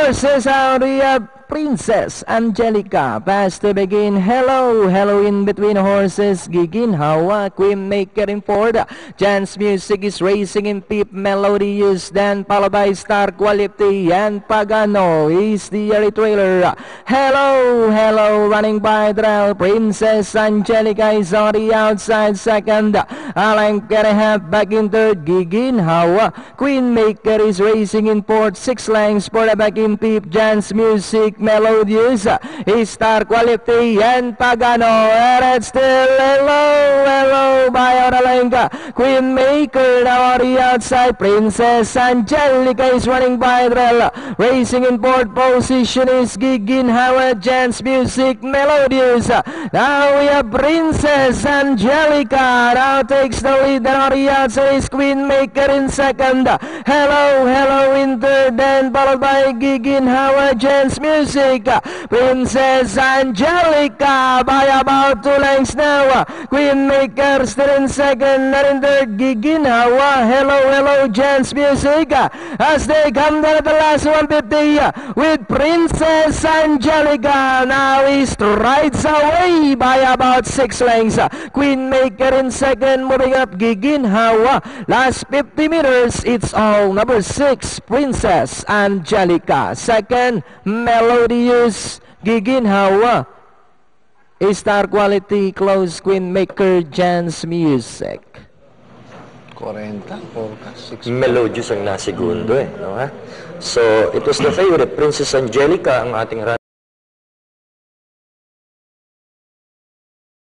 Cesaria Princess Angelica, fast to begin. Hello, hello in between horses. Giginhawa, Queen Maker in fourth. Chance Music is racing in fifth. Melodious, then followed by Star Quality and Pagano is the early trailer. Hello, hello, running by trail. Princess Angelica is on the outside second. Alan Kerehab back in third. Giginhawa, Queen Maker is racing in fourth. 6 lengths for the back in fifth. Chance Music, Melodious, Star Quality and Pagano, and it's still hello by Oralenga. Queen Maker now on the outside. Princess Angelica is running by trail. Racing in fourth position is Giginhawa, Chance Music, Melodious. Now we have Princess Angelica now takes the lead, and on the outside is Queen Maker in second. Hello in third, then followed by Giginhawa, Chance Music. Princess Angelica by about 2 lengths now. Queen Maker still in second, and in third Giginhawa. Hello Chance Music as they come down at the last 150 with Princess Angelica. Now he strides away by about 6 lengths. Queen Maker in second, moving up Giginhawa. Last 50 meters, it's all number 6 Princess Angelica. Second, Melodious, Giginhawa, Star Quality, close, Queen Maker, Chance Music. 40, 4, 6. Melodious ang nasigundo no, ha? So, it was the favorite, Princess Angelica, ang ating runner.